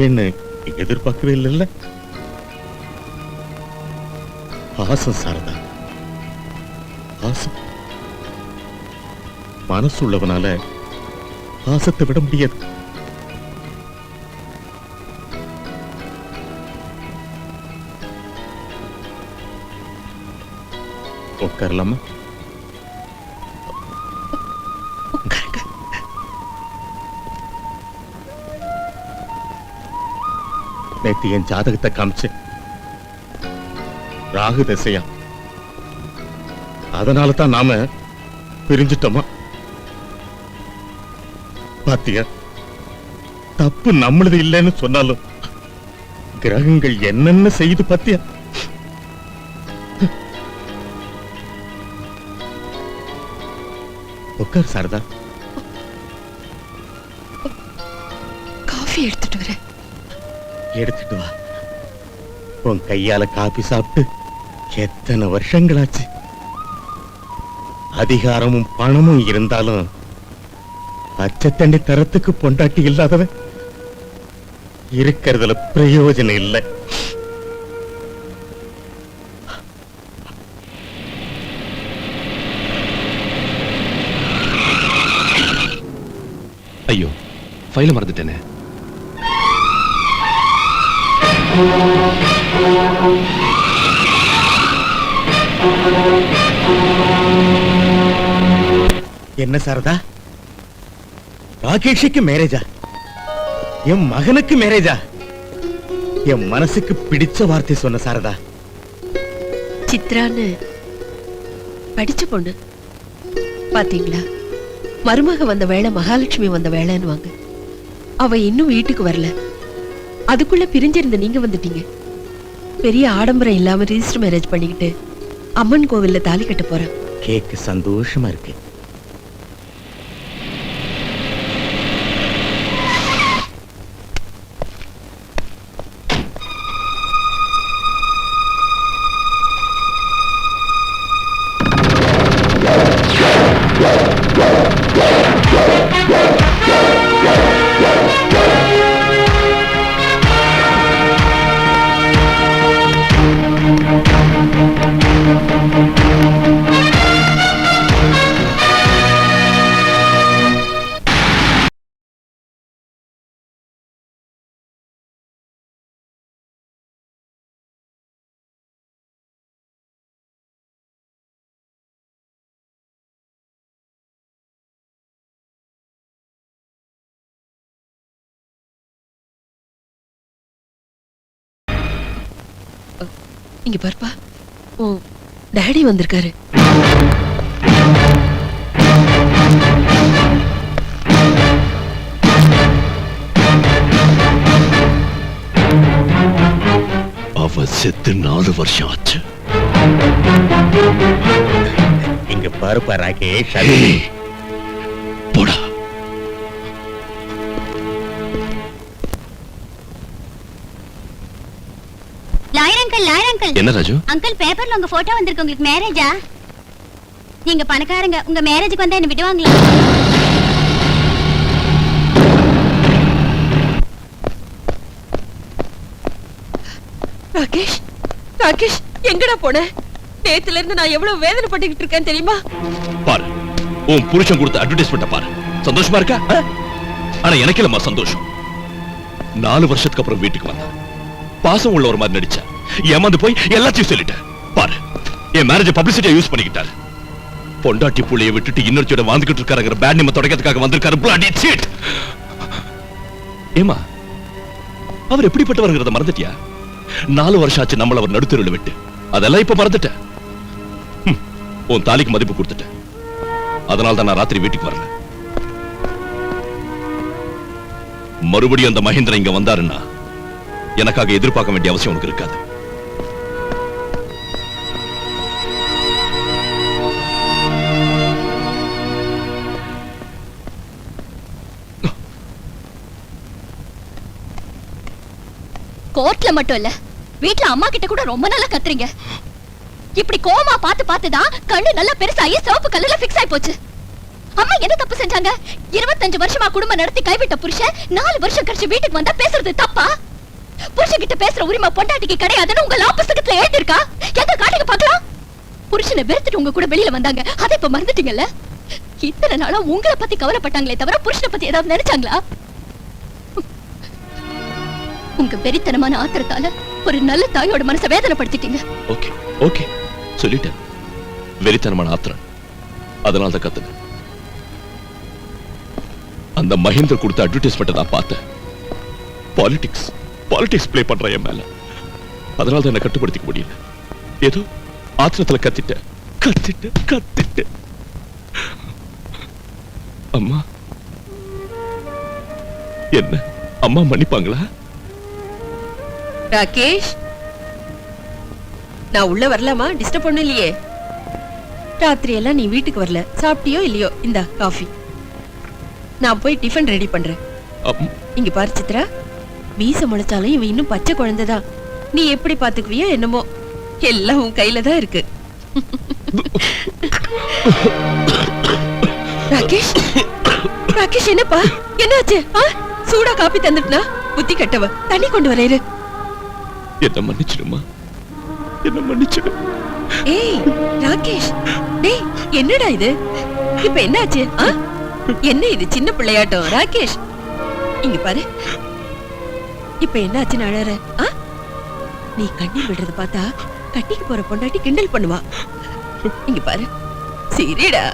செய்வேன்னு எதிர்பார்க்கவே இல்லைல்ல. பாசம் சாரதா, பாசம். மனசு உள்ளவனால பாசத்தை விட முடியாது. உட்காரலாமா? நேத்து என் ஜாதகத்தை காமிச்சு ராகு திசையா, அதனால தான் நாம பிரிஞ்சிட்டோமா? பாத்தியா, தப்பு நம்மளது இல்லைன்னு சொன்னாலும் கிரகங்கள் என்னென்ன செய்து பாத்தியா? உட்கார் சாரதா. காஃபி எடுத்துட்டு வர. எடுத்துட்டு வா. உன் கையால காபி சாப்பிட்டு எத்தனை வருஷங்களாச்சு. அதிகாரமும் பணமும் இருந்தாலும் பச்சை தண்ணி தரத்துக்கு பொண்டாட்டி இல்லாதவன் இருக்கிறதுல பிரயோஜனம் இல்லை. ஐயோ, ஃபைல மறந்துட்டேனே. என்ன சாரதா, ராகேஷுக்கு மேரேஜா? என் மகனுக்கு மேரேஜா? என் மனசுக்கு பிடிச்ச வார்த்தை சொன்ன சாரதா. சித்ரான்னு படிச்ச பொண்ணு பாத்தீங்களா? மருமக வந்த வேளை மகாலட்சுமி வந்த வேளைன்னு வாங்க. அவ இன்னும் வீட்டுக்கு வரல. அதுக்குள்ள பிரிஞ்சிருந்த நீங்க வந்துட்டீங்க. பெரிய ஆடம்பரம் இல்லாம ரிஜிஸ்டர் மேரேஜ் பண்ணிக்கிட்டு அம்மன் கோவில்ல தாலி கட்ட போறேன். கேக்கு சந்தோஷமா இருக்கு. இங்க பாருப்பா, ஓ டாடி வந்திருக்காரு. அவ செத்து 4 வருஷம் ஆச்சு. இங்க பாருப்பா ராகேஷ், போடா. என்ன ராஜு? அங்கிள், பேப்பர்ல உங்க போட்டோ வந்திருக்கு. உங்களுக்கு மேரேஜா? நீங்க பணக்காரங்க, உங்க மேரேஜுக்கு வந்தா என்ன விடுவாங்களா? ராகேஷ், ராகேஷ் எங்கடா போன? நேத்துல இருந்து நான் எவ்வளவு வேதனைப்பட்டுக்கிட்டு இருக்கேன் தெரியுமா? பாரு, உன் புருஷன் கொடுத்த அட்வர்டைஸ்மென்ட் பாரு. சந்தோஷமா இருக்கா? ஆனா எனக்கு இல்லம்மா சந்தோஷம். 4 வருஷத்துக்கு அப்புறம் வீட்டுக்கு வந்தா பாசம் உள்ள ஒரு மாதிரி நடிச்சா, ஏமாந்து போய் எல்லாத்தையும் சொல்லிட்டேன். பாரு, என் மேரேஜ் பப்ளிசிட்டியா யூஸ் பண்ணிக்கிட்டாரு. பொண்டாட்டி புள்ளைய விட்டுட்டு இன்னொருத்தோட வாழ்ந்துகிட்டு இருக்காருங்கிற பேட் நேம் தொடக்கிறதுக்காக வந்திருக்காரு. bloody cheat. ஏமா, அவர் எப்படிப்பட்டவர்ங்கிறத மறந்துட்டியா? 4 வருஷம் ஆச்சு நம்மள அவர் நடுத்தருவில் விட்டு. அதெல்லாம் இப்ப மறந்துட்டேன். உன் தாலிக்கு மதிப்பு கொடுத்துட்டேன். அதனால தான் நான் ராத்திரி வீட்டுக்கு வரல. மறுபடியும் அந்த மகேந்திரன் இங்க வந்தாருன்னா எனக்காக எதிர்பார்க்க வேண்டிய அவசியம் உனக்கு இருக்காது. கோர்ட்ல மட்டும் இல்ல, வீட்ல அம்மா கிட்ட கூட ரொம்ப நல்லா கத்துறீங்க. இப்படி கோமா பார்த்து பார்த்துதான் கண்ணு நல்லா பெருசாயி சிவப்பு கல்லுல பிக்ஸ் ஆயி போச்சு. அம்மா என்ன தப்பு செஞ்சாங்க? 25 வருஷமா குடும்பம் நடத்தி கைவிட்ட புருஷன் 4 வருஷம் கழிச்சு வீட்டுக்கு வந்தா பேசுறது தப்பா? புருஷன் கிட்ட பேசுற உரிமை பொண்டாட்டிக்கு கிடையாதுன்னு உங்க லா புஸ்தகத்துல எழுதிருக்கா? எங்க காட்டுங்க பார்க்கலாம். புருஷனை வெறுத்துட்டு உங்க கூட வெளியில வந்தாங்க, அதை இப்ப மறந்துட்டீங்கல்ல? இத்தனை நாளா உங்களை பத்தி கவலைப்பட்டாங்களே தவிர புருஷனை பத்தி ஏதாவது நினைச்சாங்களா? உங்க வெறித்தனமான ஆத்திரத்தால ஒரு நல்ல தாயோட மனசை வேதனைப்படுத்திட்டீங்க. ஓகே ஓகே சொல்லிட்டேன். வெறித்தனமான ஆத்திரம், அதனால தான் கத்துங்க. அந்த மகேந்தர் கொடுத்த அட்வர்டைஸ்மெண்ட் நான் பார்த்தேன். பாலிடிக்ஸ் ப்ளே பண்ற என் மேல. அதனால தான் என்ன கட்டுப்படுத்திக்க முடியல. ஏதோ ஆத்திரத்துல கத்திட்டு அம்மா என்ன அம்மா மன்னிப்பாங்களா? ராகேஷ், நான் உள்ள வரலாமா? டிஸ்டர்ப் பண்ண இல்லையே? ராத்திரி எல்லாம் நீ வீட்டுக்கு வரல, சாப்பிட்டியோ இல்லையோ? இந்தா காஃபி. நான் போய் டிஃபன் ரெடி பண்றேன். இங்க பாரு சித்ரா, மீச முளைச்சாலும் இவன் இன்னும் பச்சை குழந்தைதான். நீ எப்படி பாத்துக்குவியோ என்னமோ, எல்லாம் உன் கையில தான் இருக்கு. ராகேஷ், ராகேஷ் என்னப்பா, என்னாச்சு? சூடா காப்பி தந்துட்டுனா? புத்தி கட்டவ, தண்ணி கொண்டு வரேரு. என்ன மன்னிச்சிடுமா, என்ன மன்னிச்சிடு. ஏய் ராகேஷ், டேய் என்னடா இது? இப்ப என்னாச்சு? என்ன இது சின்ன பிள்ளையாட்டம்? ராகேஷ் இங்க பாரு, இப்ப என்னாச்சுன்னு அழற? நீ கண்ணீர் விடுறத பார்த்தா கட்டிக்கு போற பொண்டாட்டி கிண்டல் பண்ணுவா. இங்க பாரு, சரிடா.